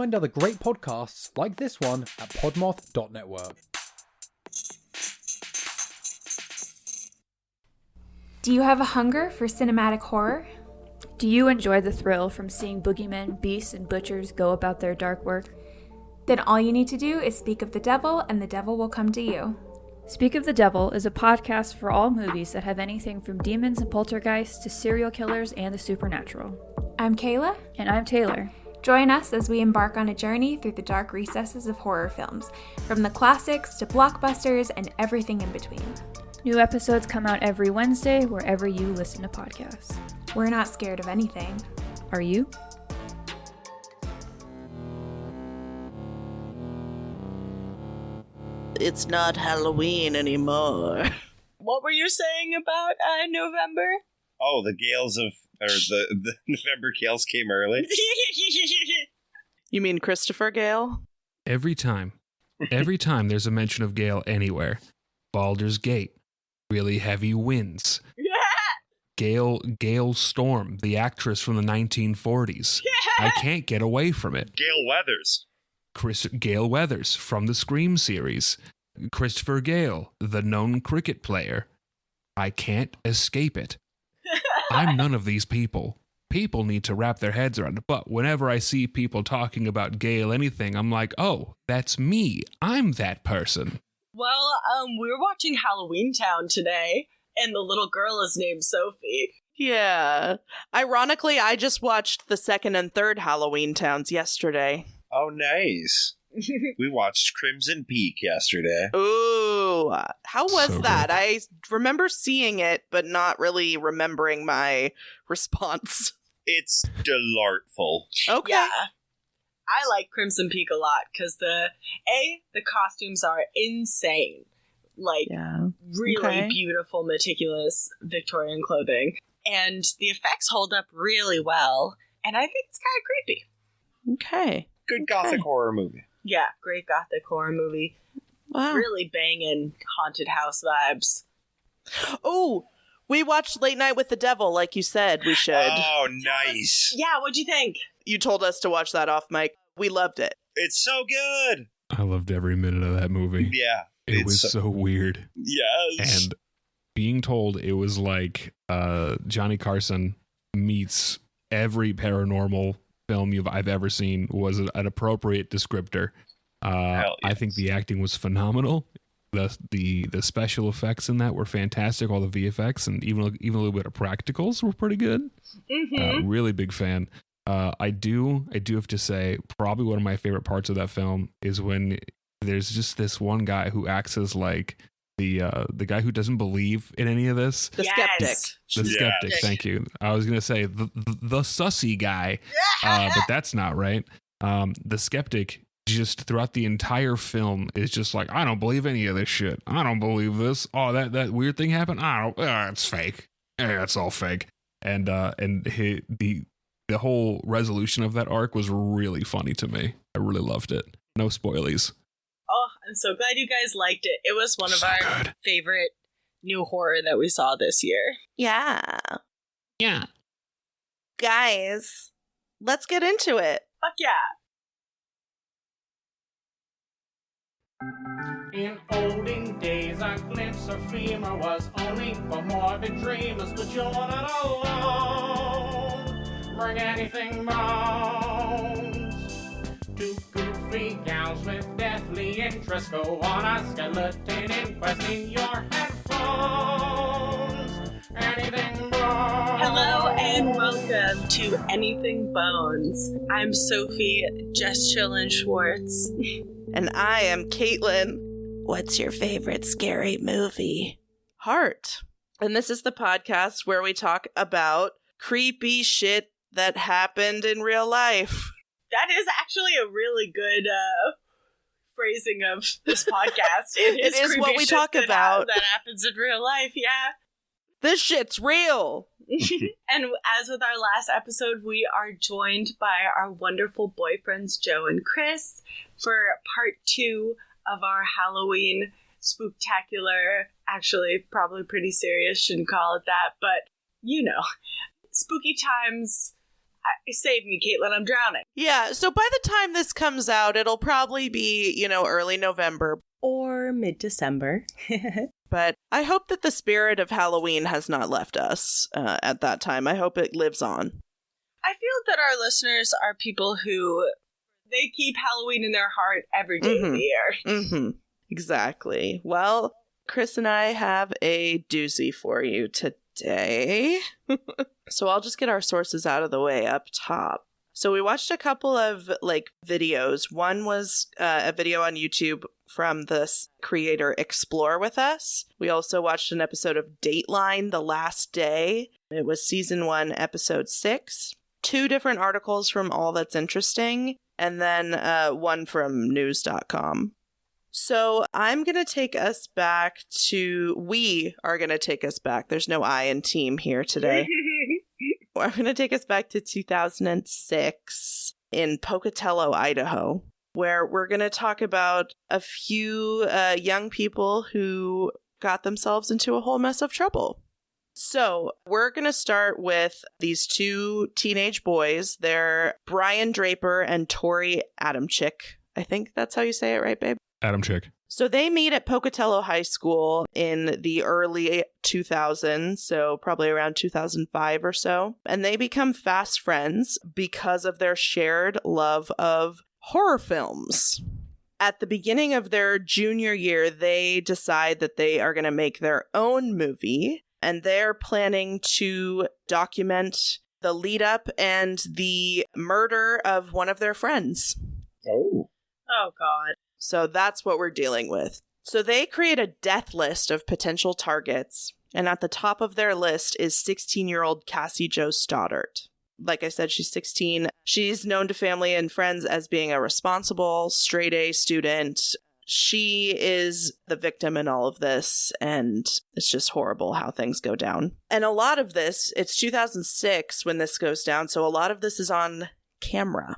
find other great podcasts like this one at podmoth.network. Do you have a hunger for cinematic horror? Do you enjoy the thrill from seeing boogeymen, beasts, and butchers go about their dark work? Then all you need to do is speak of the devil, and the devil will come to you. Speak of the Devil is a podcast for all movies that have anything from demons and poltergeists to serial killers and the supernatural. I'm Kayla. And I'm Taylor. Join us as we embark on a journey through the dark recesses of horror films, from the classics to blockbusters and everything in between. New episodes come out every Wednesday wherever you listen to podcasts. We're not scared of anything. Are you? It's not Halloween anymore. What were you saying about November? Oh, the November Gales came early. You mean Christopher Gale? Every time there's a mention of Gale anywhere. Baldur's Gate, really heavy winds. Yeah! Gale Storm, the actress from the 1940s. Yeah! I can't get away from it. Gale Weathers. Gale Weathers from the Scream series. Christopher Gale, the known cricket player. I can't escape it. I'm none of these people. People need to wrap their heads around it. But whenever I see people talking about Gale anything, I'm like, oh, that's me. I'm that person. Well, we were watching Halloween Town today, and the little girl is named Sophie. Yeah. Ironically, I just watched the second and third Halloween Towns yesterday. Oh, nice. We watched Crimson Peak yesterday. Ooh, how was So that? good. I remember seeing it, but not really remembering my response. It's delightful. Okay. Yeah. I like Crimson Peak a lot because the costumes are insane. Like, really beautiful, meticulous Victorian clothing. And the effects hold up really well. And I think it's kind of creepy. Okay. Good gothic horror movie. Yeah, great gothic horror movie. Wow. Really banging haunted house vibes. Oh, we watched Late Night with the Devil, like you said we should. Oh, nice. Yeah, what'd you think? You told us to watch that off mic. We loved it. It's so good. I loved every minute of that movie. Yeah. It was so weird. Yes. And being told it was like Johnny Carson meets every paranormal film I've ever seen was an appropriate descriptor. Yes. I think the acting was phenomenal. The special effects in that were fantastic. All the VFX and even a little bit of practicals were pretty good. Mm-hmm. Really big fan. I do have to say probably one of my favorite parts of that film is when there's just this one guy who acts as like the guy who doesn't believe in any of this. The skeptic. The skeptic, thank you. I was going to say the sussy guy, but that's not right. The skeptic just throughout the entire film is just like, I don't believe any of this shit. I don't believe this. Oh, that weird thing happened? It's fake. Yeah, it's all fake. And the whole resolution of that arc was really funny to me. I really loved it. No spoilies. Oh, I'm so glad you guys liked it. It was one of our favorite new horror that we saw this year. Yeah. Yeah. Guys, let's get into it. Fuck yeah. In olden days, a glimpse of femur was only for morbid dreamers, but you're not alone. Bring anything bones. Two goofy gals with deathly interest go on a skeleton inquest in your headphones. Anything bones. Hello and welcome to Anything Bones. I'm Sophie, Just Chillin' Schwartz. And I am Katelyn. What's your favorite scary movie? Heart. And this is the podcast where we talk about creepy shit that happened in real life. That is actually a really good phrasing of this podcast. It is what we talk about. That happens in real life, yeah. This shit's real. And as with our last episode, we are joined by our wonderful boyfriends, Joe and Chris, for part 2 of our Halloween spooktacular. Actually, probably pretty serious, shouldn't call it that, but, you know, spooky times Save me, Caitlin, I'm drowning. Yeah, so by the time this comes out, it'll probably be, early November. Or mid-December. But I hope that the spirit of Halloween has not left us at that time. I hope it lives on. I feel that our listeners are people who, they keep Halloween in their heart every day of the year. Mm-hmm. Exactly. Well, Chris and I have a doozy for you today. So I'll just get our sources out of the way up top. So we watched a couple of videos. One was a video on YouTube from the creator Explore With Us. We also watched an episode of Dateline The Last Day. It was season 1, episode 6. 2 different articles from All That's Interesting, and then one from news.com. So I'm going to take us back to, we are going to take us back. There's no I in team here today. I'm going to take us back to 2006 in Pocatello, Idaho, where we're going to talk about a few young people who got themselves into a whole mess of trouble. So we're going to start with these 2 teenage boys. They're Brian Draper and Tori Adamczyk. I think that's how you say it, right, babe? Adamczyk. So they meet at Pocatello High School in the early 2000s, so probably around 2005 or so. And they become fast friends because of their shared love of horror films. At the beginning of their junior year, they decide that they are going to make their own movie, and they're planning to document the lead up and the murder of one of their friends. Oh. Oh, God. So that's what we're dealing with. So they create a death list of potential targets, and at the top of their list is 16-year-old Cassie Jo Stoddart. Like I said, she's 16. She's known to family and friends as being a responsible, straight-A student. She is the victim in all of this, and it's just horrible how things go down. And a lot of this, it's 2006 when this goes down, so a lot of this is on camera.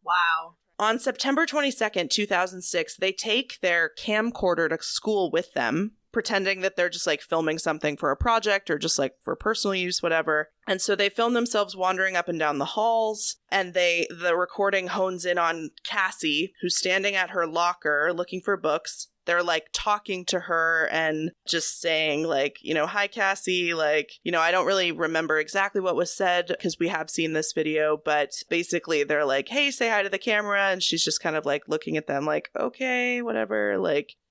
Wow. On September 22nd, 2006, they take their camcorder to school with them, pretending that they're just filming something for a project or just for personal use, whatever. And so they film themselves wandering up and down the halls, and the recording hones in on Cassie, who's standing at her locker looking for books. They're talking to her and just saying hi, Cassie, I don't really remember exactly what was said because we have seen this video, but basically they're hey, say hi to the camera. And she's just kind of looking at them okay, whatever.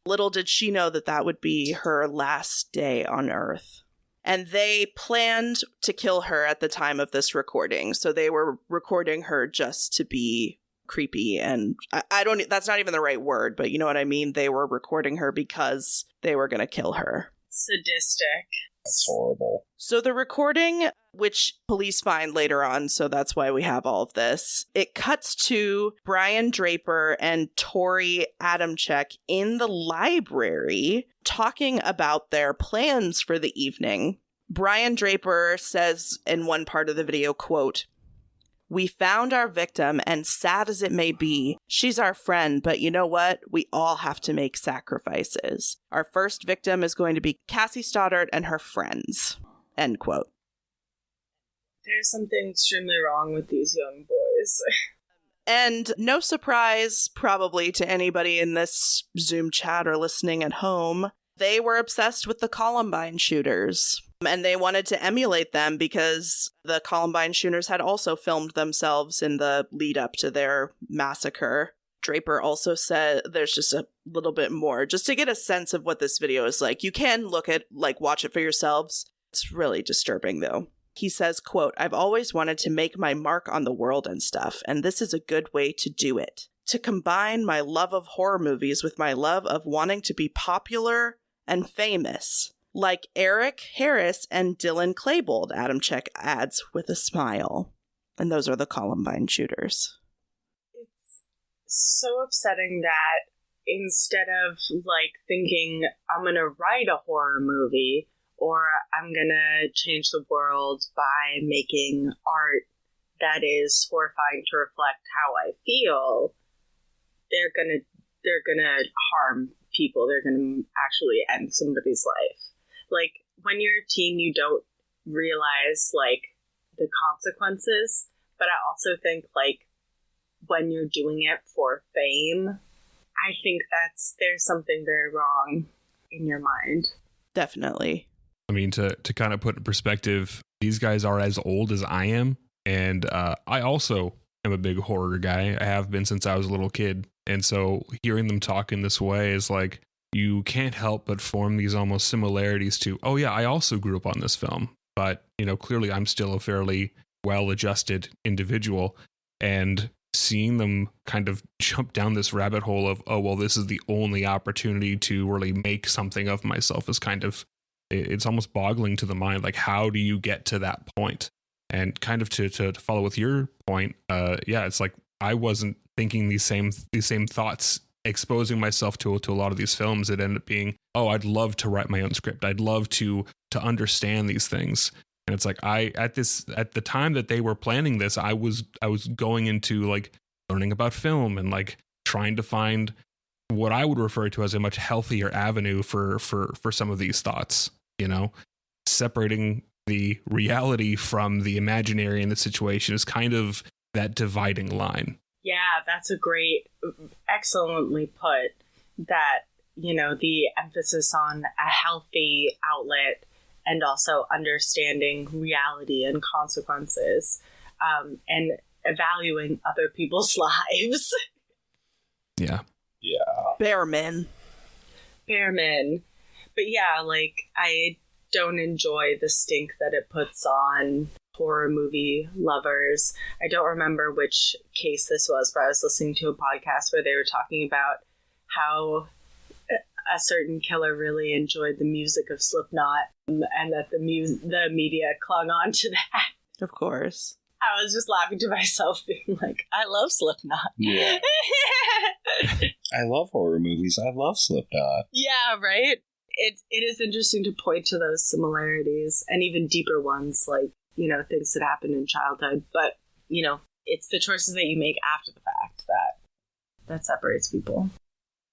Little did she know that would be her last day on Earth. And they planned to kill her at the time of this recording. So they were recording her just to be creepy, and I don't, that's not even the right word, but you know what I mean? They were recording her because they were going to kill her. Sadistic. That's horrible. So the recording, which police find later on, so that's why we have all of this, it cuts to Brian Draper and Tori Adamczyk in the library talking about their plans for the evening. Brian Draper says in one part of the video, quote, "We found our victim, and sad as it may be, she's our friend, but you know what? We all have to make sacrifices. Our first victim is going to be Cassie Stoddart and her friends." End quote. There's something extremely wrong with these young boys. And no surprise, probably, to anybody in this Zoom chat or listening at home, they were obsessed with the Columbine shooters. And they wanted to emulate them because the Columbine shooters had also filmed themselves in the lead up to their massacre. Draper also said there's just a little bit more, just to get a sense of what this video is like. You can watch it for yourselves. It's really disturbing, though. He says, quote, "I've always wanted to make my mark on the world and stuff, and this is a good way to do it. To combine my love of horror movies with my love of wanting to be popular and famous. Like Eric Harris and Dylan Klebold," Adamczyk adds with a smile. And those are the Columbine shooters. It's so upsetting that instead of thinking, I'm going to write a horror movie or I'm going to change the world by making art that is horrifying to reflect how I feel, they're going to harm people. They're going to actually end somebody's life. When you're a teen, you don't realize, the consequences, But I also think, like, when you're doing it for fame, I think there's something very wrong in your mind. Definitely. I mean, to kind of put in perspective, these guys are as old as I am. And I also am a big horror guy. I have been since I was a little kid. And so hearing them talk in this way is like, you can't help but form these almost similarities to, oh yeah, I also grew up on this film. But, you know, clearly I'm still a fairly well-adjusted individual. And seeing them kind of jump down this rabbit hole of, oh, well, this is the only opportunity to really make something of myself is kind of, it's almost boggling to the mind. Like, how do you get to that point? And kind of to follow with your point, yeah, it's like I wasn't thinking these same thoughts, exposing myself to a lot of these films. It ended up being, oh, I'd love to write my own script. I'd love to understand these things. And it's like at the time that they were planning this, I was going into like learning about film and like trying to find what I would refer to as a much healthier avenue for some of these thoughts, you know, separating the reality from the imaginary in the situation is kind of that dividing line. Yeah, that's excellently put, that, you know, the emphasis on a healthy outlet and also understanding reality and consequences, and valuing other people's lives. Yeah. Bearman. But yeah, like, I don't enjoy the stink that it puts on horror movie lovers. I don't remember which case this was, but I was listening to a podcast where they were talking about how a certain killer really enjoyed the music of Slipknot, and that the media clung on to that. Of course. I was just laughing to myself, being like, I love Slipknot. Yeah. I love horror movies. I love Slipknot. Yeah, right? It is interesting to point to those similarities, and even deeper ones, like, you know, things that happened in childhood. But, you know, it's the choices that you make after the fact that separates people.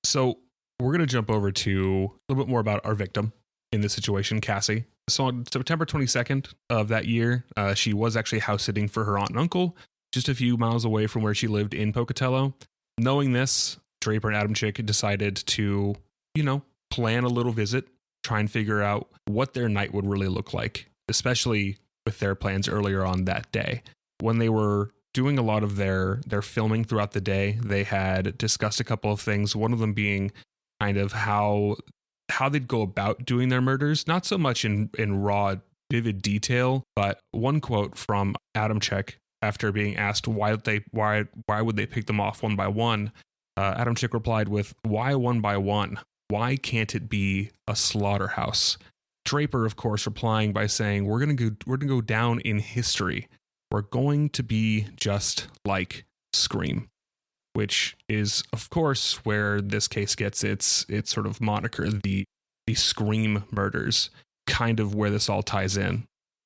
So we're going to jump over to a little bit more about our victim in this situation, Cassie. So on September 22nd of that year, she was actually house sitting for her aunt and uncle, just a few miles away from where she lived in Pocatello. Knowing this, Draper and Adamczyk decided to, you know, plan a little visit, try and figure out what their night would really look like, especially with their plans earlier on that day. When they were doing a lot of their filming throughout the day, they had discussed a couple of things, one of them being kind of how they'd go about doing their murders, not so much in raw, vivid detail, but one quote from Adamczyk after being asked why would they pick them off one by one, Adamczyk replied with, "Why one by one? Why can't it be a slaughterhouse?" Draper, of course, replying by saying, we're gonna go down in history. We're going to be just like Scream," which is, of course, where this case gets its sort of moniker, the Scream murders, kind of where this all ties in.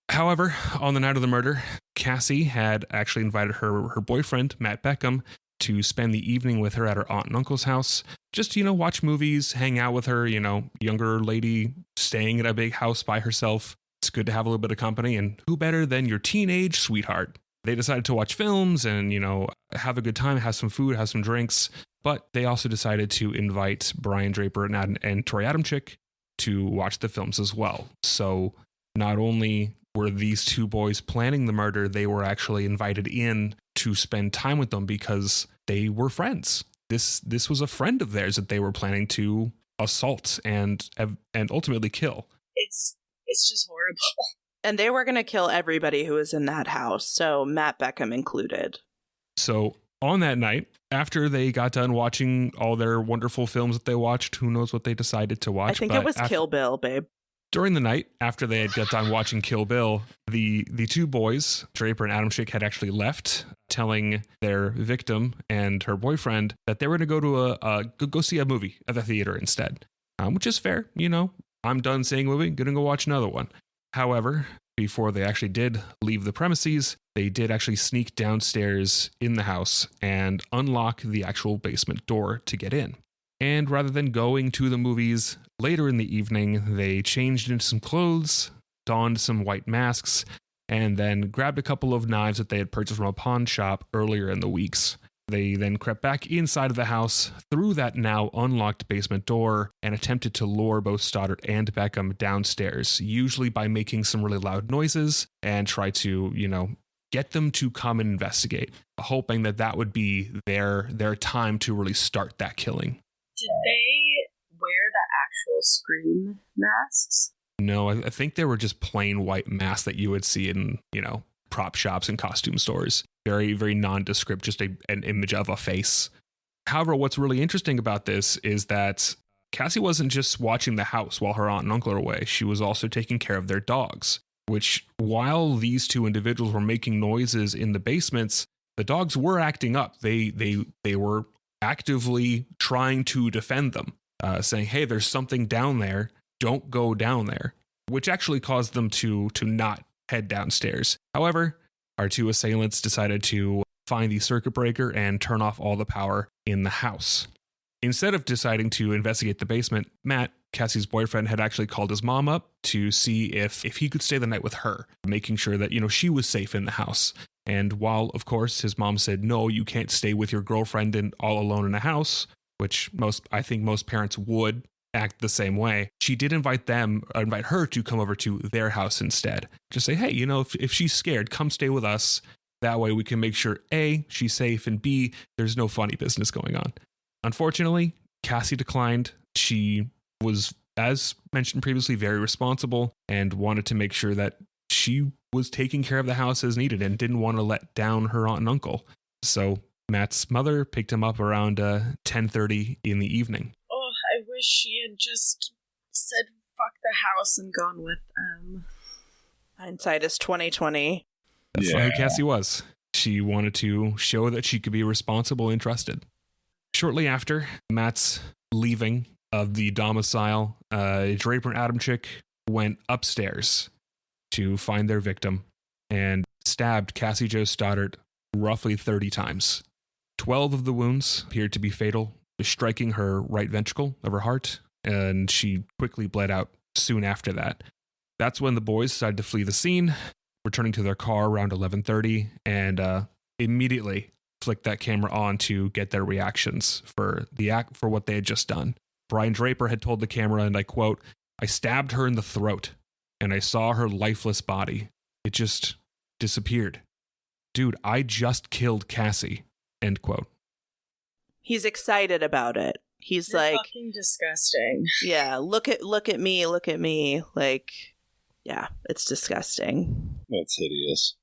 However, on the night of the murder, Cassie had actually invited her boyfriend, Matt Beckham, to spend the evening with her at her aunt and uncle's house. Just, you know, watch movies, hang out with her, you know, younger lady staying at a big house by herself. It's good to have a little bit of company, and who better than your teenage sweetheart? They decided to watch films and, you know, have a good time, have some food, have some drinks, but they also decided to invite Brian Draper and Troy Adamczyk to watch the films as well. So not only were these two boys planning the murder, they were actually invited in to spend time with them because they were friends. This was a friend of theirs that they were planning to assault and ultimately kill. It's just horrible. And they were going to kill everybody who was in that house, so Matt Beckham included. So on that night, after they got done watching all their wonderful films that they watched, who knows what they decided to watch? I think it was Kill Bill, babe. During the night, after they had got done watching Kill Bill, the two boys, Draper and Adamczyk, had actually left, telling their victim and her boyfriend that they were going to go see a movie at the theater instead, which is fair. You know, I'm done seeing a movie, going to go watch another one. However, before they actually did leave the premises, they did actually sneak downstairs in the house and unlock the actual basement door to get in. And rather than going to the movies, later in the evening, they changed into some clothes, donned some white masks, and then grabbed a couple of knives that they had purchased from a pawn shop earlier in the weeks. They then crept back inside of the house through that now unlocked basement door and attempted to lure both Stoddart and Beckham downstairs, usually by making some really loud noises and try to, get them to come and investigate, hoping that would be their time to really start that killing. Did they wear the actual Scream masks? No, I think they were just plain white masks that you would see in, prop shops and costume stores. Very, very nondescript, just an image of a face. However, what's really interesting about this is that Cassie wasn't just watching the house while her aunt and uncle are away. She was also taking care of their dogs, which while these two individuals were making noises in the basements, the dogs were acting up. They were actively trying to defend them, saying, hey, there's something down there. Don't go down there, which actually caused them to not head downstairs. However, our two assailants decided to find the circuit breaker and turn off all the power in the house. Instead of deciding to investigate the basement, Matt, Cassie's boyfriend, had actually called his mom up to see if he could stay the night with her, making sure that, she was safe in the house. And while, of course, his mom said, no, you can't stay with your girlfriend and all alone in a house, which I think most parents would act the same way, she did invite her to come over to their house instead. Just say, hey, if she's scared, come stay with us. That way we can make sure A, she's safe, and B, there's no funny business going on. Unfortunately, Cassie declined. She was, as mentioned previously, very responsible and wanted to make sure that she was taking care of the house as needed and didn't want to let down her aunt and uncle. So Matt's mother picked him up around 10:30 in the evening. Oh, I wish she had just said fuck the house and gone with them. Hindsight is 2020. That's who Cassie was. She wanted to show that she could be responsible and trusted. Shortly after Matt's leaving of the domicile, Draper and Adamczyk went upstairs to find their victim and stabbed Cassie Jo Stoddart roughly 30 times. 12 of the wounds appeared to be fatal, striking her right ventricle of her heart, and she quickly bled out soon after that. That's when the boys decided to flee the scene, returning to their car around 11:30, and immediately flicked that camera on to get their reactions for what they had just done. Brian Draper had told the camera, and I quote, "I stabbed her in the throat, and I saw her lifeless body. It just disappeared. Dude, I just killed Cassie." End quote. He's excited about it. He's You're like, fucking disgusting. yeah, look at me. Like, yeah, it's disgusting. That's hideous.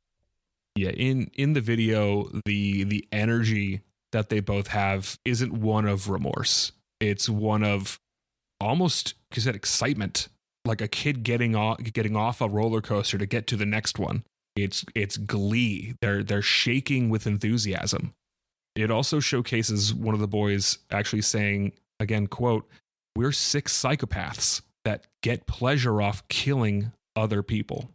Yeah, in the video, the energy that they both have isn't one of remorse. It's one of almost, because that excitement, like a kid getting off a roller coaster to get to the next one. It's glee. They're shaking with enthusiasm. It also showcases one of the boys actually saying, again, quote, "We're sick psychopaths that get pleasure off killing other people."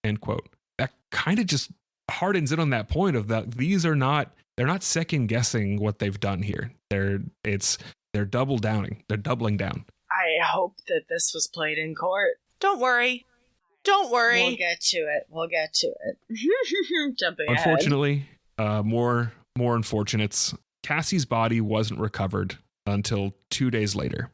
End quote. That kind of just hardens it on that point of that they're not second guessing what they've done here. They're doubling down. I hope that this was played in court. Don't worry. We'll get to it. Jumping ahead. Unfortunately, more unfortunates. Cassie's body wasn't recovered until 2 days later.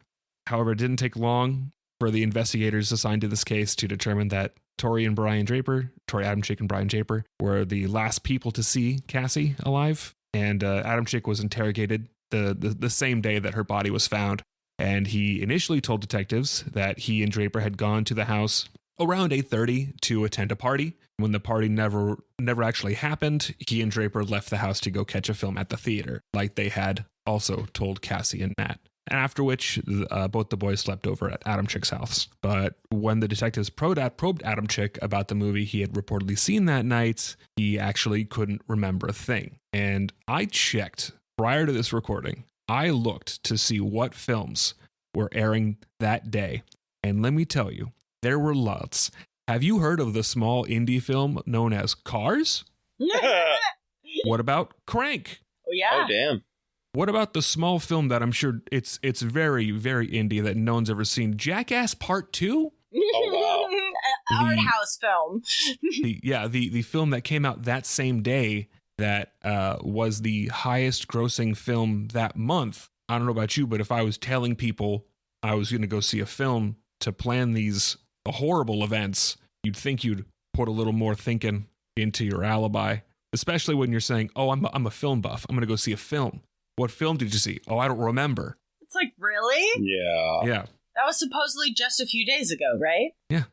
However, it didn't take long for the investigators assigned to this case to determine that Tori Adamczyk and Brian Draper were the last people to see Cassie alive. And Adamczyk was interrogated the same day that her body was found. And he initially told detectives that he and Draper had gone to the house around 8:30 to attend a party. When the party never actually happened, he and Draper left the house to go catch a film at the theater, like they had also told Cassie and Matt. After which, both the boys slept over at Adamczyk's house. But when the detectives probed Adamczyk about the movie he had reportedly seen that night, he actually couldn't remember a thing. And I checked prior to this recording. I looked to see what films were airing that day. And let me tell you, there were lots. Have you heard of the small indie film known as Cars? What about Crank? Oh, yeah. Oh, damn. What about the small film that I'm sure it's very, very indie that no one's ever seen, Jackass Part 2? Oh, wow. art house film. the film that came out that same day that was the highest grossing film that month. I don't know about you, but if I was telling people I was going to go see a film to plan these horrible events, you'd think you'd put a little more thinking into your alibi, especially when you're saying, oh, I'm a film buff. I'm going to go see a film. What film did you see? Oh, I don't remember. It's like, really? Yeah. Yeah. That was supposedly just a few days ago, right? Yeah.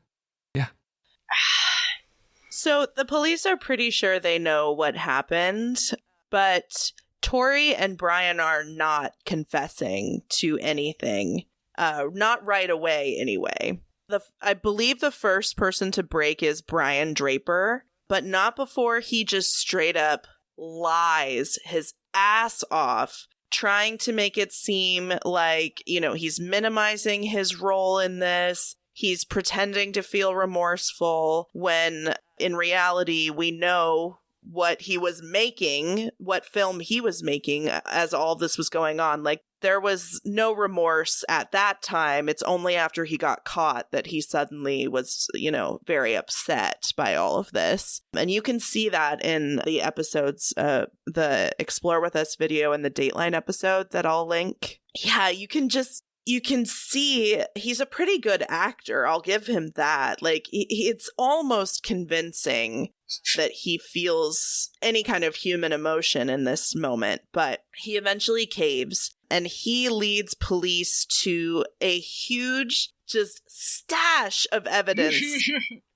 So the police are pretty sure they know what happened, but Tori and Brian are not confessing to anything. Not right away, anyway. I believe the first person to break is Brian Draper, but not before he just straight up lies his ass off, trying to make it seem like, he's minimizing his role in this. He's pretending to feel remorseful when in reality we know what he was making, what film he was making as all this was going on. Like, there was no remorse at that time. It's only after he got caught that he suddenly was, very upset by all of this. And you can see that in the episodes, the Explore With Us video and the Dateline episode that I'll link. Yeah, you can see he's a pretty good actor. I'll give him that. Like, it's almost convincing that he feels any kind of human emotion in this moment, but he eventually caves and he leads police to a huge just stash of evidence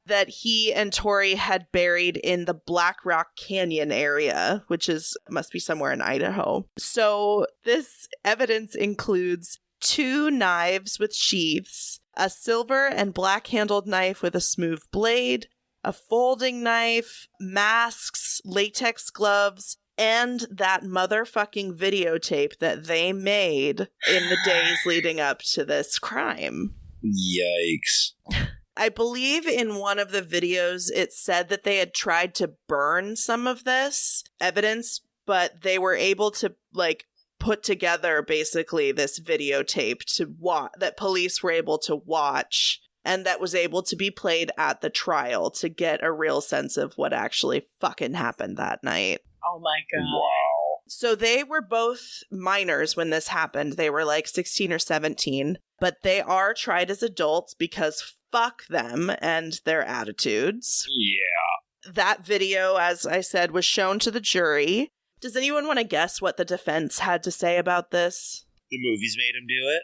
that he and Tori had buried in the Black Rock Canyon area, which must be somewhere in Idaho. So this evidence includes 2 knives with sheaths, a silver and black-handled knife with a smooth blade, a folding knife, masks, latex gloves, and that motherfucking videotape that they made in the days leading up to this crime. Yikes. I believe in one of the videos it said that they had tried to burn some of this evidence, but they were able to, put together basically this videotape that police were able to watch, and that was able to be played at the trial to get a real sense of what actually fucking happened that night. Oh my god. Wow. So they were both minors when this happened. They were 16 or 17, but they are tried as adults because fuck them and their attitudes. Yeah. That video, as I said, was shown to the jury. Does anyone want to guess what the defense had to say about this? The movies made him do it?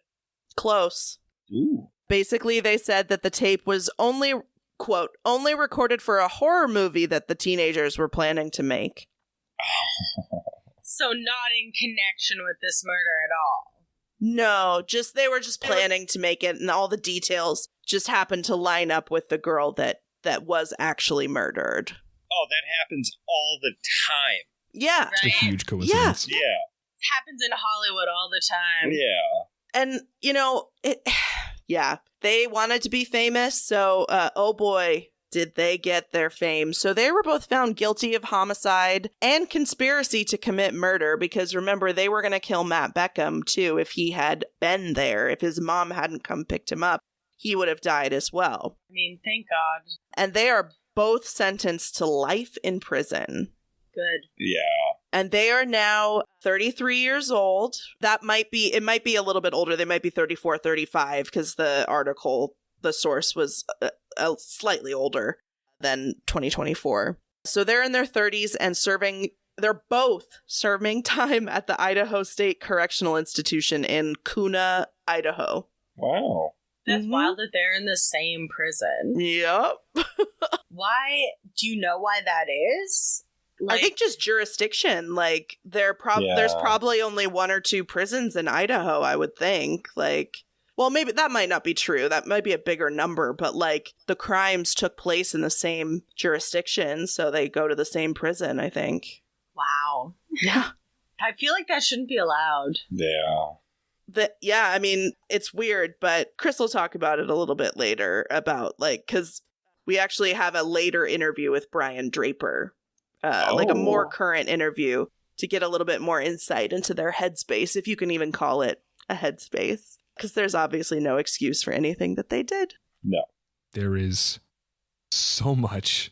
Close. Ooh. Basically, they said that the tape was only, quote, only recorded for a horror movie that the teenagers were planning to make. So not in connection with this murder at all? No, they were just planning to make it, and all the details just happened to line up with the girl that was actually murdered. Oh, that happens all the time. Yeah. Right? It's a huge coincidence. Yeah. It happens in Hollywood all the time. Yeah. And, yeah, they wanted to be famous, so, oh boy, did they get their fame. So they were both found guilty of homicide and conspiracy to commit murder, because remember, they were going to kill Matt Beckham, too, if he had been there. If his mom hadn't come picked him up, he would have died as well. I mean, thank God. And they are both sentenced to life in prison. Good. Yeah. And they are now 33 years old. It might be a little bit older. They might be 34, 35, because the source was slightly older than 2024. So they're in their 30s and they're both serving time at the Idaho State Correctional Institution in Kuna, Idaho. Wow. That's wild that they're in the same prison. Yep. Why? Do you know why that is? I think just jurisdiction. There's probably only 1 or 2 prisons in Idaho, I would think. Well, maybe that might not be true. That might be a bigger number, but the crimes took place in the same jurisdiction, so they go to the same prison, I think. Wow. Yeah. I feel like that shouldn't be allowed. Yeah. I mean, it's weird, but Chris will talk about it a little bit later about, because we actually have a later interview with Brian Draper, a more current interview, to get a little bit more insight into their headspace, if you can even call it a headspace. Because there's obviously no excuse for anything that they did. No. There is so much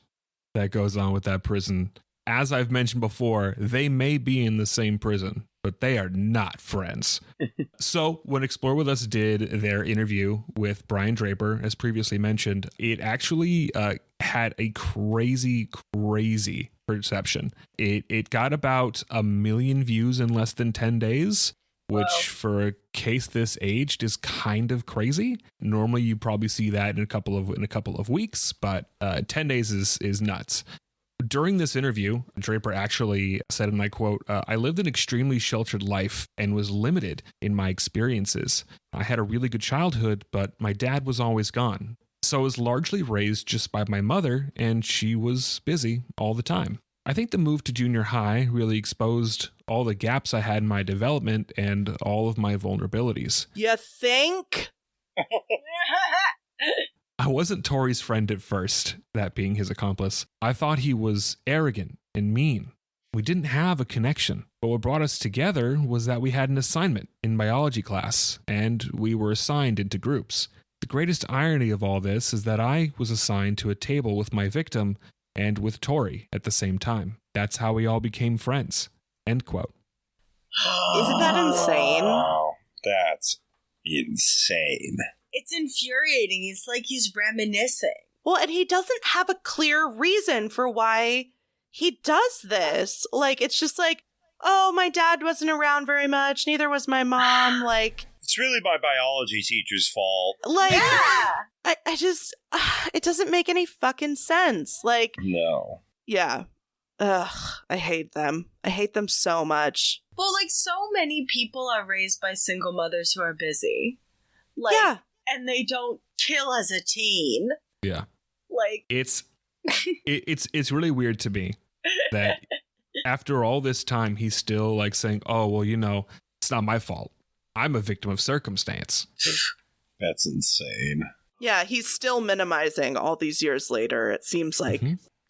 that goes on with that prison. As I've mentioned before, they may be in the same prison, but they are not friends. So when Explore With Us did their interview with Brian Draper, as previously mentioned, it actually had a crazy perception. It got about 1 million views in less than 10 days, which for a case this aged is kind of crazy. Normally you probably see that in a couple of weeks, but 10 days is nuts. During this interview, Draper actually said, and I quote, "I lived an extremely sheltered life and was limited in my experiences. I had a really good childhood, but my dad was always gone. So I was largely raised just by my mother, and she was busy all the time. I think the move to junior high really exposed all the gaps I had in my development and all of my vulnerabilities." You think? I wasn't Tori's friend at first, that being his accomplice. I thought he was arrogant and mean. We didn't have a connection, but what brought us together was that we had an assignment in biology class, and we were assigned into groups. The greatest irony of all this is that I was assigned to a table with my victim and with Tori at the same time. That's how we all became friends. End quote. Isn't that insane? Wow, that's insane. It's infuriating. He's reminiscing. Well, and he doesn't have a clear reason for why he does this. Like, it's just like, oh, my dad wasn't around very much. Neither was my mom. Like, It's really my biology teacher's fault. like, Yeah. I just, it doesn't make any fucking sense. Like, No. yeah. Ugh, I hate them. I hate them so much. Well, like, so many people are raised by single mothers who are busy. Like, Yeah. and they don't kill as a teen. Yeah. Like, It's really weird to me that after all this time, he's still like saying, oh, well, it's not my fault. I'm a victim of circumstance. That's insane. Yeah, he's still minimizing all these years later, it seems like,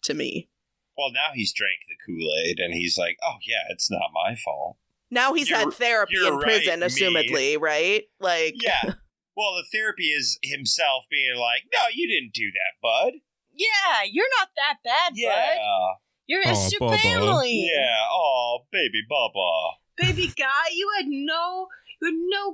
to me. Well, now he's drank the Kool-Aid and he's like, oh, yeah, it's not my fault. Now he's had therapy you're in prison, right, assumedly, right? Like, Yeah. Well, the therapy is himself being like, no, you didn't do that, bud. yeah, you're not that bad, Yeah. bud. You're a Aw, super Bubba. family. Yeah. Oh, baby Bubba. Baby guy, you had no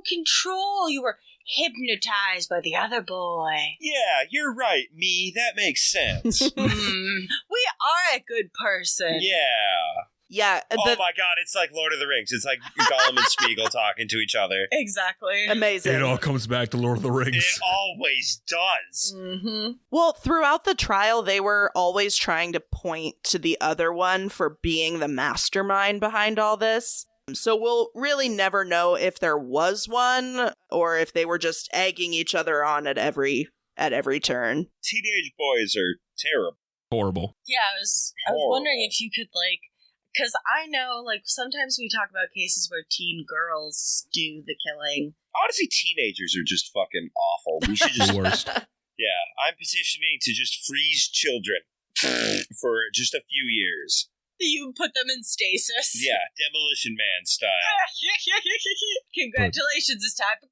control. You were hypnotized by the other boy. Yeah, you're right, me. That makes sense. We are a good person. Yeah. yeah, Oh my God, it's like Lord of the Rings. It's like Gollum and Smeagol talking to each other. Exactly. amazing. It all comes back to Lord of the It Rings. always does. Mm-hmm. Well, throughout the trial, they were always trying to point to the other one for being the mastermind behind all this. So we'll really never know if there was one or if they were just egging each other on at every turn. Teenage boys are terrible. Horrible. Yeah, I was wondering if you could, like, because I know, like, sometimes we talk about cases where teen girls do the killing. Honestly, teenagers are just fucking awful. We should just The worst. Yeah, I'm petitioning to just freeze children for just a few years. You put them in stasis. Yeah, Demolition Man style. Congratulations, it's time for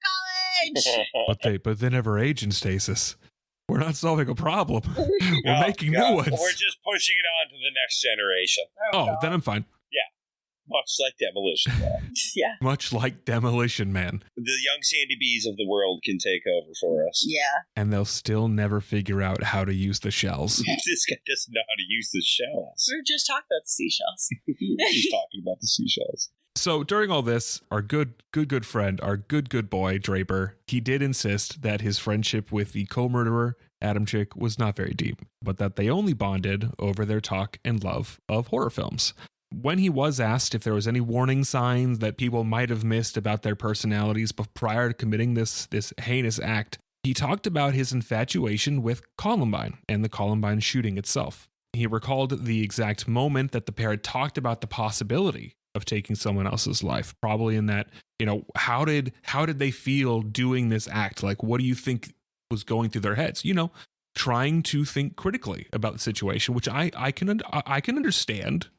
college. But they never age in stasis. We're not solving a problem. We're making new ones. We're just pushing it on to the next generation. Oh, then I'm fine. Much like Demolition Man. Yeah. Much like Demolition Man. The young Sandy Bees of the world can take over for us. Yeah. And they'll still never figure out how to use the shells. This guy doesn't know how to use the shells. We were just talking about the seashells. He's talking about the seashells. So during all this, our good friend, our good boy, Draper, he did insist that his friendship with the co-murderer, Adam Chick, was not very deep, but that they only bonded over their talk and love of horror films. When he was asked if there was any warning signs that people might have missed about their personalities prior to committing this heinous act, he talked about his infatuation with Columbine and the Columbine shooting itself. He recalled the exact moment that the pair had talked about the possibility of taking someone else's life, probably in that, how did they feel doing this act? Like, what do you think was going through their heads? Trying to think critically about the situation, which I can understand.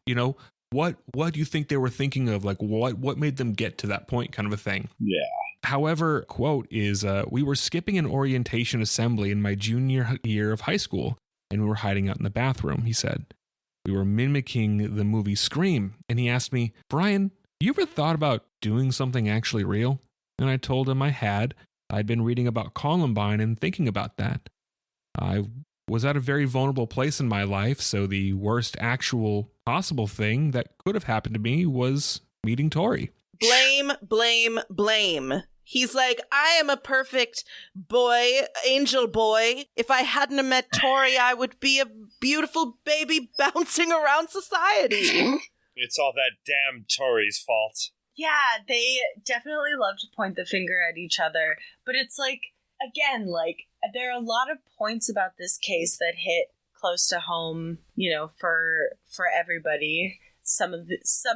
What do you think they were thinking of? Like, what made them get to that point, kind of a thing. Yeah. However, quote is, we were skipping an orientation assembly in my junior year of high school. and we were hiding out in the bathroom, he said. We were mimicking the movie Scream, and he asked me, Brian, you ever thought about doing something actually real? And I told him I had. I'd been reading about Columbine and thinking about that. I was at a very vulnerable place in my life, so the worst actual possible thing that could have happened to me was meeting Tori. Blame, blame, blame. He's like, I am a perfect boy, angel boy. If I hadn't have met Tori, I would be a beautiful baby bouncing around society. It's all that damn Tori's fault. Yeah, they definitely love to point the finger at each other. But it's like, again, like, there are a lot of points about this case that hit close to home, you know, for everybody. Some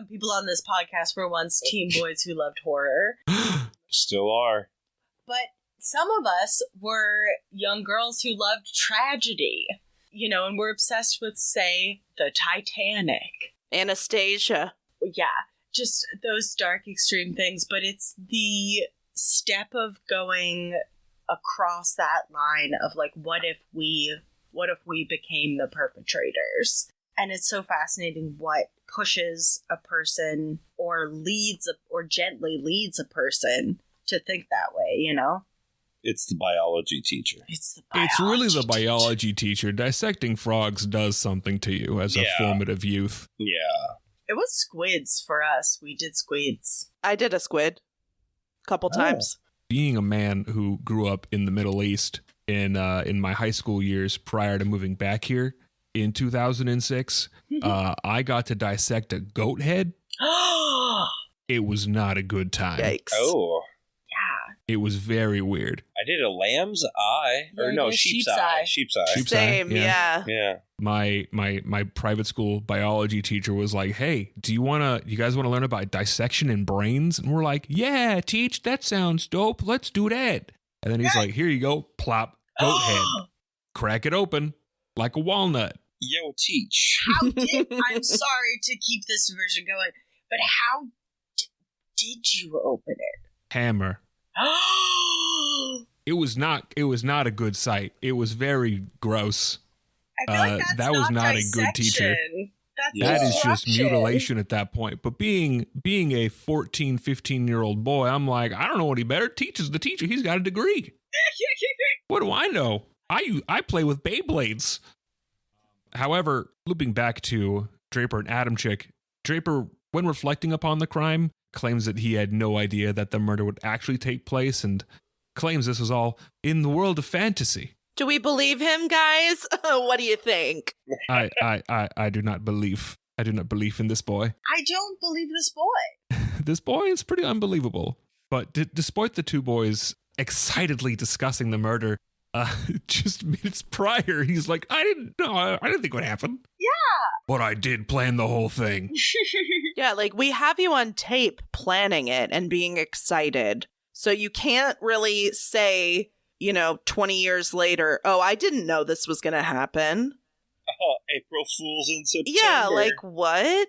people on this podcast were once teen boys who loved horror. Still are. But some of us were young girls who loved tragedy, you know, and we're obsessed with, say, the Titanic. Anastasia. Yeah, just those dark, extreme things. But it's the step of going across that line of, like, what if we became the perpetrators? And it's so fascinating what pushes a person or gently leads a person to think that way, you know? It's the biology teacher. It's really the biology teacher. Dissecting frogs does something to you as a formative youth. Yeah. It was squids for us. We did squids. I did a squid a couple times. Being a man who grew up in the Middle East in my high school years prior to moving back here in 2006, I got to dissect a goat head. It was not a good time. Yikes. Oh. Yeah. It was very weird. I did a lamb's eye. Or no, sheep's eye. Sheep's eye. Same, yeah. My private school biology teacher was like, hey, you guys want to learn about dissection in brains? And we're like, yeah, teach, that sounds dope. Let's do that. And then he's like, here you go, plop, goat head. Crack it open like a walnut. Yo, teach. I'm sorry to keep this version going, but how did you open it? Hammer. It was not a good sight. It was very gross. I feel like that was not a good teacher. That is just mutilation at that point. But being a 14, 15-year-old boy, I'm like, I don't know any better. Teacher's the teacher. He's got a degree. What do I know? I play with Beyblades. However, looping back to Draper and Adamczyk, Draper, when reflecting upon the crime, claims that he had no idea that the murder would actually take place and claims this was all in the world of fantasy. Do we believe him, guys? What do you think? I do not believe. I do not believe in this boy. I don't believe this boy. This boy is pretty unbelievable. But despite the two boys excitedly discussing the murder, just minutes prior, he's like, I didn't think it would happen. Yeah. But I did plan the whole thing. Yeah, like, we have you on tape planning it and being excited. So you can't really say, 20 years later, oh, I didn't know this was going to happen. April Fool's in September. Yeah, like, what?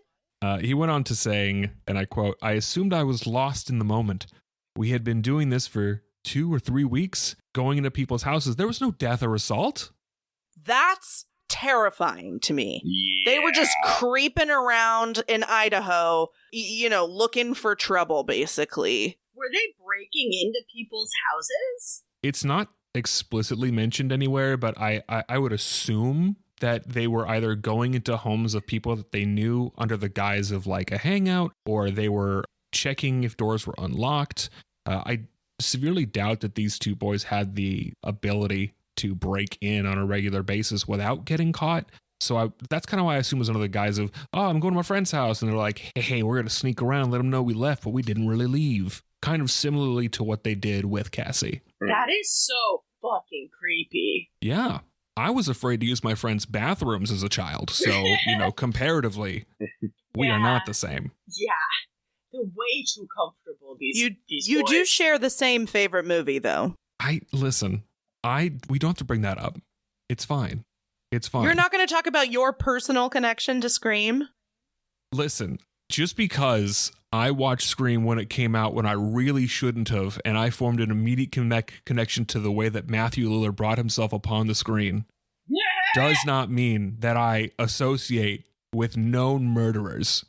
He went on to saying, and I quote, I assumed I was lost in the moment. We had been doing this for 2 or 3 weeks, going into people's houses. There was no death or assault. That's terrifying to me. Yeah. They were just creeping around in Idaho, looking for trouble, basically. Were they breaking into people's houses? It's not explicitly mentioned anywhere, but I would assume that they were either going into homes of people that they knew under the guise of like a hangout, or they were checking if doors were unlocked. I severely doubt that these two boys had the ability to break in on a regular basis without getting caught. So that's kind of why I assume it was under the guise of, oh, I'm going to my friend's house. And they're like, hey, we're going to sneak around, let them know we left, but we didn't really leave. Kind of similarly to what they did with Cassie. That is so fucking creepy. Yeah. I was afraid to use my friend's bathrooms as a child. So, comparatively, we are not the same. Yeah. They're way too comfortable, these You boys. do share the same favorite movie, though. We don't have to bring that up. It's fine. It's fine. You're not going to talk about your personal connection to Scream? Listen, just because I watched Scream when it came out when I really shouldn't have, and I formed an immediate connection to the way that Matthew Lillard brought himself upon the screen. does not mean that I associate with known murderers.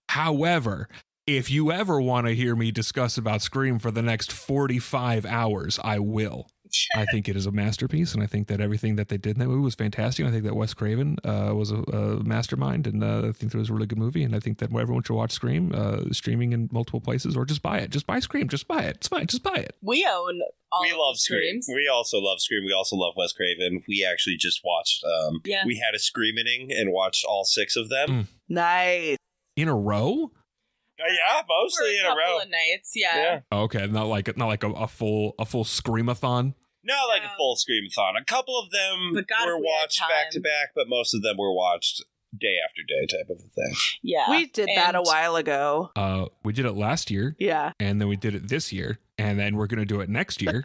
However, if you ever want to hear me discuss about Scream for the next 45 hours, I will. I think it is a masterpiece, and I think that everything that they did in that movie was fantastic. I think that Wes Craven was a mastermind, and I think it was a really good movie, and I think that everyone should watch Scream, streaming in multiple places, or just buy it. Just buy Scream. Just buy it. It's fine. Just buy it. We own all We of love the Scream. Screams. We also love Scream. We also love Wes Craven. We actually just watched, we had a Screaming and watched all 6 of them. Nice. In a row? Yeah, mostly in a row. For a couple of nights, yeah. Okay, not like a full Screamathon. Not like a full Screamathon. A couple of them But God, were if we had watched time. back to back, but most of them were watched day after day type of a thing. Yeah. We did that a And- while ago. We did it last year, Yeah. and then we did it this year, and then we're gonna do it next year.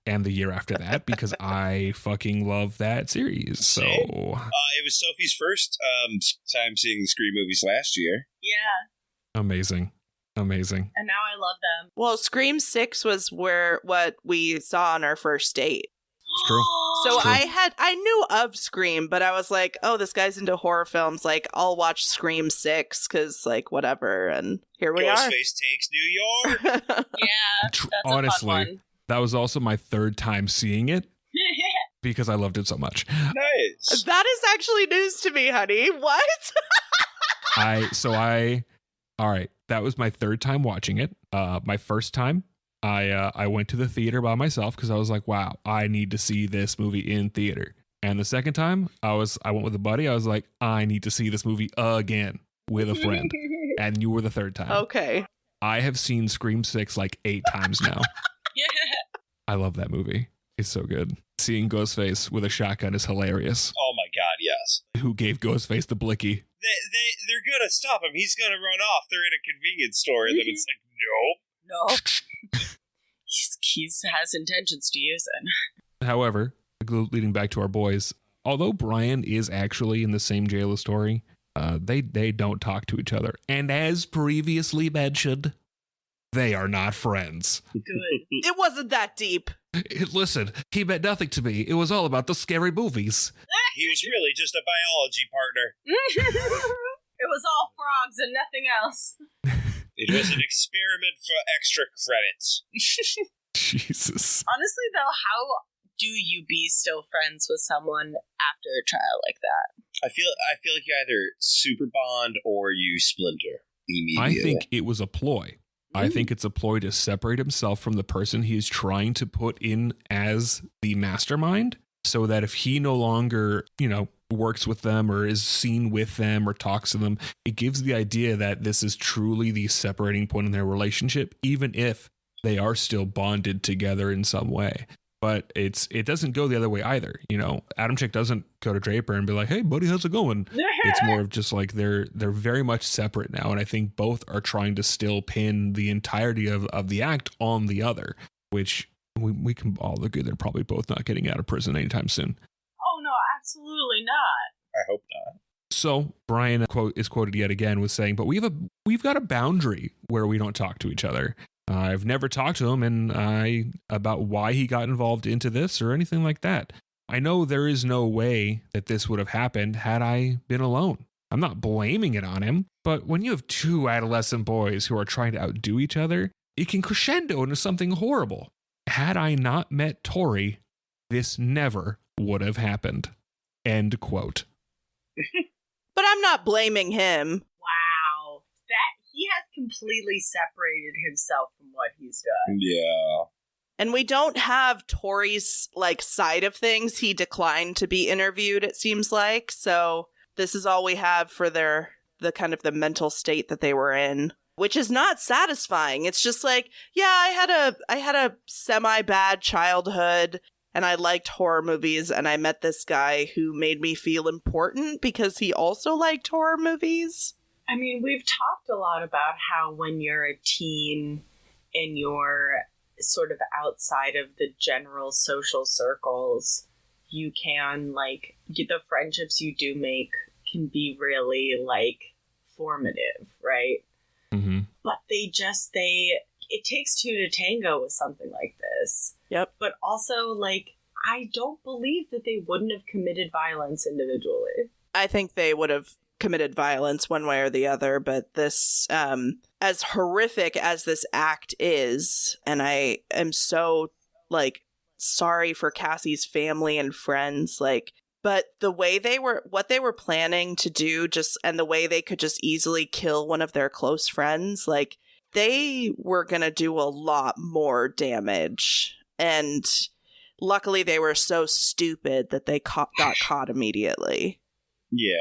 And the year after that, because I fucking love that series. So It was Sophie's first time seeing the Scream movies last year. Yeah. amazing. And now I love them. Well, Scream 6 was what we saw on our first date. It's true. So It's true. I knew of Scream, but I was like, oh, this guy's into horror films. Like, I'll watch Scream 6 because, like, whatever. And here we are. Ghostface takes New York. Yeah. Tr- That's honestly, a fun one. that was also my 3rd time seeing it because I loved it so much. Nice. That is actually news to me, honey. What? All right, that was my 3rd time watching it. My first time, I went to the theater by myself because I was like, wow, I need to see this movie in theater. And the second time, I went with a buddy. I was like, I need to see this movie again with a friend. And you were the 3rd time. Okay. I have seen Scream 6 like 8 times now. I love that movie. It's so good. Seeing Ghostface with a shotgun is hilarious. Oh my god, yes. Who gave Ghostface the blicky? They're gonna stop him. He's gonna run off. They're in a convenience store, and then it's like, nope. No. He has intentions to use it. However, leading back to our boys, although Brian is actually in the same jail as Tori, they don't talk to each other. And as previously mentioned, they are not friends. Good. It wasn't that deep. Listen, he meant nothing to me. It was all about the scary movies. He was really just a biology partner. It was all frogs and nothing else. It was an experiment for extra credits. Jesus. Honestly, though, how do you be still friends with someone after a trial like that? I feel like you either super bond or you splinter immediately. I think it was a ploy. I think it's a ploy to separate himself from the person he is trying to put in as the mastermind, so that if he no longer, works with them or is seen with them or talks to them, it gives the idea that this is truly the separating point in their relationship, even if they are still bonded together in some way. But it doesn't go the other way either. Adam Chick doesn't go to Draper and be like, hey, buddy, how's it going? It's more of just like they're very much separate now. And I think both are trying to still pin the entirety of the act on the other, which we can all agree they're probably both not getting out of prison anytime soon. Oh, no, absolutely not. I hope not. So Brian is quoted yet again with saying, but we've got a boundary where we don't talk to each other. I've never talked to him about why he got involved into this or anything like that. I know there is no way that this would have happened had I been alone. I'm not blaming it on him, but when you have 2 adolescent boys who are trying to outdo each other, it can crescendo into something horrible. Had I not met Tori, this never would have happened. End quote. But I'm not blaming him. Wow. He has completely separated himself from what he's done. Yeah. And we don't have Tori's side of things. He declined to be interviewed, it seems like. So this is all we have for the kind of the mental state that they were in, which is not satisfying. It's just like, yeah, I had a semi-bad childhood and I liked horror movies, and I met this guy who made me feel important because he also liked horror movies. I mean, we've talked a lot about how when you're a teen and you're sort of outside of the general social circles, you can, the friendships you do make can be really, formative, right? Mm-hmm. But it takes 2 to tango with something like this. Yep. But also, I don't believe that they wouldn't have committed violence individually. I think they would have committed violence one way or the other, but this, as horrific as this act is, and I am so, like, sorry for Cassie's family and friends, like, but the way what they were planning to do, and the way they could just easily kill one of their close friends, like, they were gonna do a lot more damage, and luckily they were so stupid that they got caught immediately. Yeah.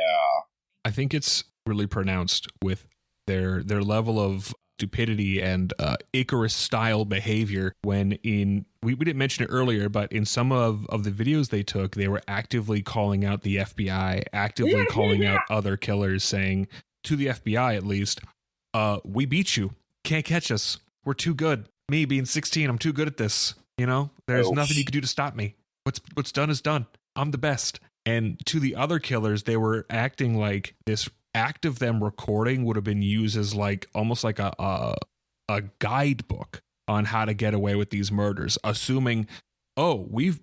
I think it's really pronounced with their level of stupidity and Icarus-style behavior when we didn't mention it earlier, but in some of the videos they took, they were actively calling out the FBI, actively calling out other killers, saying, to the FBI at least, we beat you. Can't catch us. We're too good. Me being 16, I'm too good at this. You know, there's nothing you can do to stop me. What's done is done. I'm the best. And to the other killers, they were acting like this act of them recording would have been used as like almost like a guidebook on how to get away with these murders, assuming, oh, we've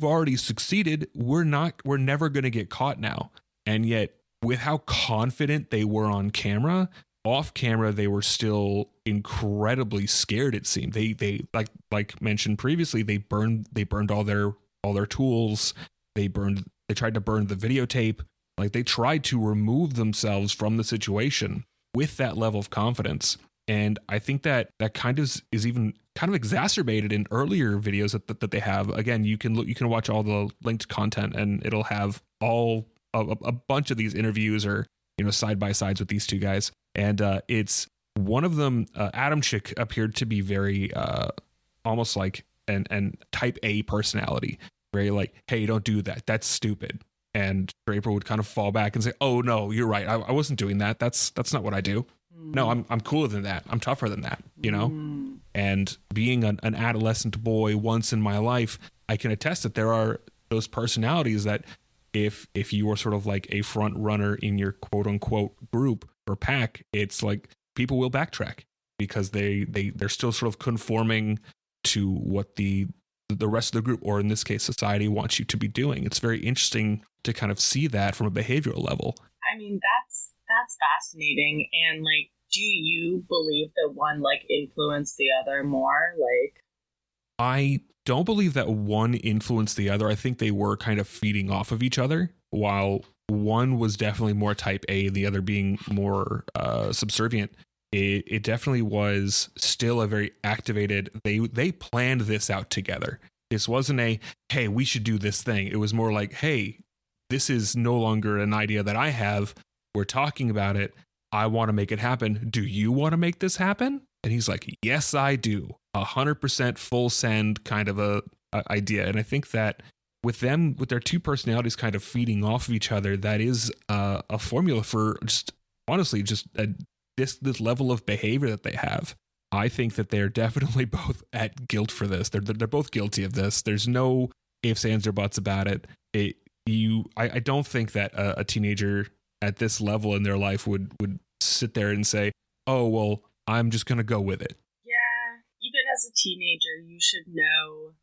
already succeeded. We're never going to get caught now. And yet, with how confident they were on camera, off camera, they were still incredibly scared. It seemed they like mentioned previously, they burned all their tools. They tried to burn the videotape. Like, they tried to remove themselves from the situation with that level of confidence. And I think that kind of is even kind of exacerbated in earlier videos that they have. Again, you can watch all the linked content, and it'll have all a bunch of these interviews or, you know, side by sides with these two guys. And it's one of them. Adam Schick appeared to be very almost like an type A personality. Very like, hey, don't do that. That's stupid. And Draper would kind of fall back and say, oh, no, you're right. I wasn't doing that. That's not what I do. No, I'm cooler than that. I'm tougher than that, you know? And being an adolescent boy once in my life, I can attest that there are those personalities that if you were sort of like a front runner in your quote unquote group or pack, it's like people will backtrack because they're still sort of conforming to what the rest of the group, or in this case, society, wants you to be doing. It's very interesting to kind of see that from a behavioral level. I mean, that's fascinating. And like, do you believe that one like influenced the other more? Like, I don't believe that one influenced the other. I think they were kind of feeding off of each other, while one was definitely more type A, the other being more subservient. It definitely was still a very activated, they planned this out together. This wasn't a, hey, we should do this thing. It was more like, hey, this is no longer an idea that I have. We're talking about it. I want to make it happen. Do you want to make this happen? And he's like, yes, I do. 100% full send kind of a idea. And I think that with their two personalities kind of feeding off of each other, that is a formula for just, honestly, just this level of behavior that they have. I think that they're definitely both at guilt for this. They're both guilty of this. There's no ifs, ands, or buts about it. I don't think that a teenager at this level in their life would sit there and say, oh, well, I'm just going to go with it. Yeah, even as a teenager, you should know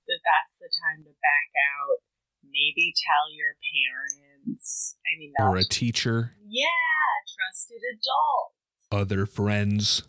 that that's the time to back out. Maybe tell your parents. I mean, or a teacher. Yeah, trusted adult. Other friends.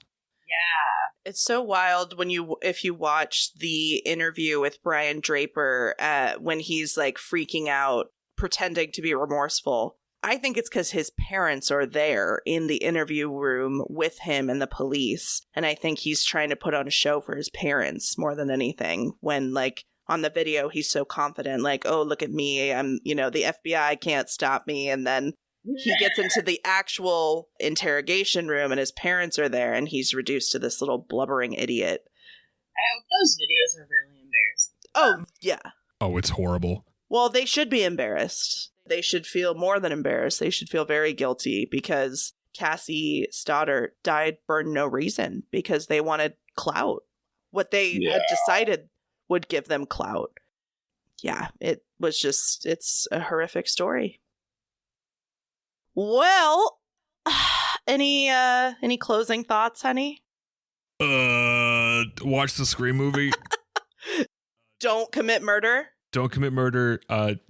Yeah. It's so wild if you watch the interview with Brian Draper when he's like freaking out, pretending to be remorseful. I think it's because his parents are there in the interview room with him and the police. And I think he's trying to put on a show for his parents more than anything. When like on the video, he's so confident, like, oh, look at me. I'm, the FBI can't stop me. And then he gets into the actual interrogation room and his parents are there and he's reduced to this little blubbering idiot. I hope those videos are really embarrassing. Oh, yeah. Oh, it's horrible. Well, they should be embarrassed. They should feel more than embarrassed. They should feel very guilty because Cassie Stoddart died for no reason because they wanted clout. What they had decided would give them clout. Yeah, it's a horrific story. Well, any closing thoughts, honey? Watch the Scream movie. Don't commit murder. Don't commit murder.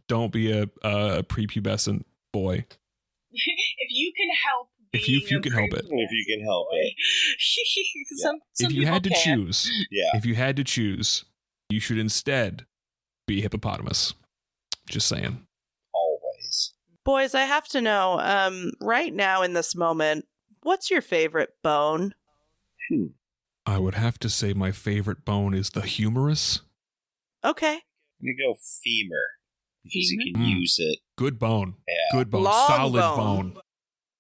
Don't be a prepubescent boy. If you can help If you can help it. If you can help it. some If you had to people can't. choose, Yeah. if you had to choose, you should instead be a hippopotamus. Just saying. Always. Boys, I have to know, right now in this moment, what's your favorite bone? I would have to say my favorite bone is the humerus. Okay. I'm going to go femur. Because you can Mm. use it. Good bone. Yeah. Good bone. Long Solid bone. bone.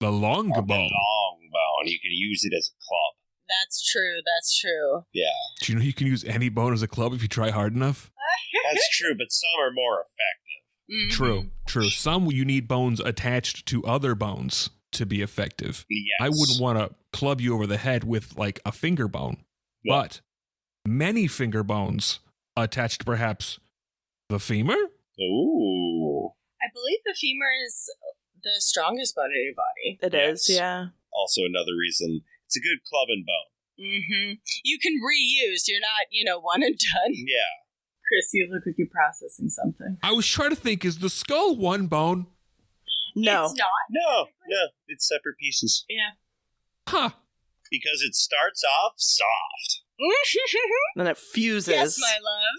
The long The bone. long bone. You can use it as a club. That's true. That's true. Yeah. Do you know you can use any bone as a club if you try hard enough? That's true, but some are more effective. True. Some you need bones attached to other bones to be effective. Yes. I wouldn't want to club you over the head with like a finger bone, Yeah. but many finger bones attached to perhaps the femur? Ooh. I believe the femur is the strongest bone in your body. It is, yeah. Also another reason it's a good club and bone. Mm-hmm. You can reuse. You're not, one and done. Yeah. Chris, you look like you're processing something. I was trying to think, is the skull one bone? No. It's not. No. It's separate pieces. Yeah. Huh. Because it starts off soft. Then it fuses. Yes, my love.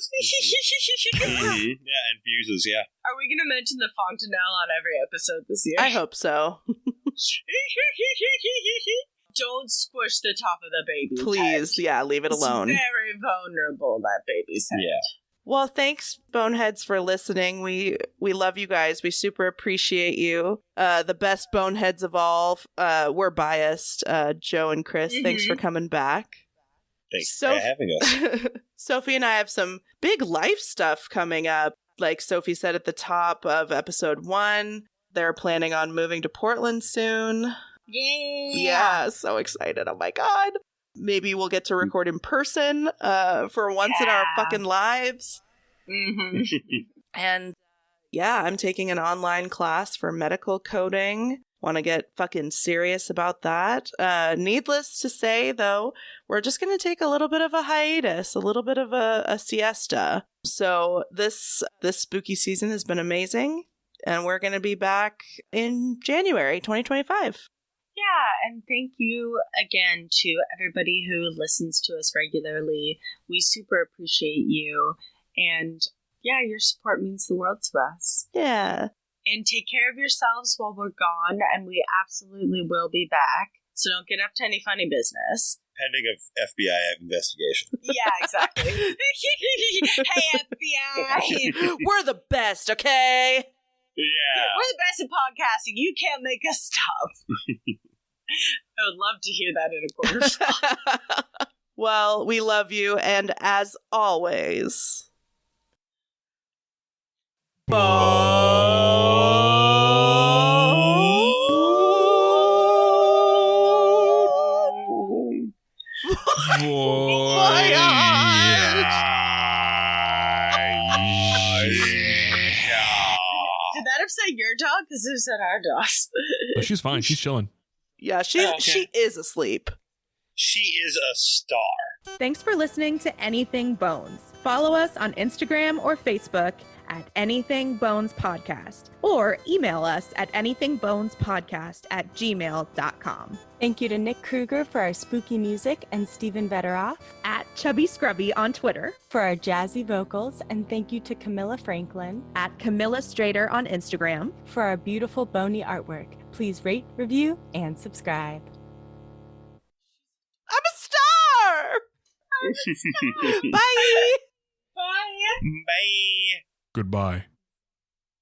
Yeah, and fuses, yeah. Are we going to mention the fontanelle on every episode this year? I hope so. Don't squish the top of the baby's Please, head. yeah, leave it alone. It's very vulnerable, that baby's head. Yeah. Well, thanks, Boneheads, for listening. We love you guys. We super appreciate you. The best Boneheads of all. We're biased. Joe and Chris, thanks for coming back. Thanks for having us. Sophie and I have some big life stuff coming up. Like Sophie said at the top of episode 1, they're planning on moving to Portland soon. Yeah, so excited. Oh my God. Maybe we'll get to record in person for once in our fucking lives. Mm-hmm. And yeah, I'm taking an online class for medical coding. Want to get fucking serious about that. Needless to say, though, we're just going to take a little bit of a hiatus, a little bit of a siesta. So this spooky season has been amazing, and we're going to be back in January 2025. Yeah, and thank you again to everybody who listens to us regularly. We super appreciate you. And yeah, your support means the world to us. Yeah. And take care of yourselves while we're gone, and we absolutely will be back. So don't get up to any funny business. Pending a FBI investigation. Yeah, exactly. Hey, FBI! We're the best, okay? Yeah. We're the best at podcasting. You can't make us stop. I would love to hear that in a quarter. Well, we love you, and as always... Did that upset your dog? Because it upset our dogs. But she's fine. She's chilling. Yeah, she is asleep. She is a star. Thanks for listening to Anything Bones. Follow us on Instagram or Facebook at Anything Bones Podcast, or email us at anythingbonespodcast@gmail.com. Thank you to Nick Kruger for our spooky music and Stephen Vetteroff At Chubby Scrubby on Twitter. for our jazzy vocals, and thank you to Camilla Franklin At Camilla Strader on Instagram. for our beautiful bony artwork. Please rate, review, and subscribe. I'm a star! Bye! Bye. Bye. Goodbye.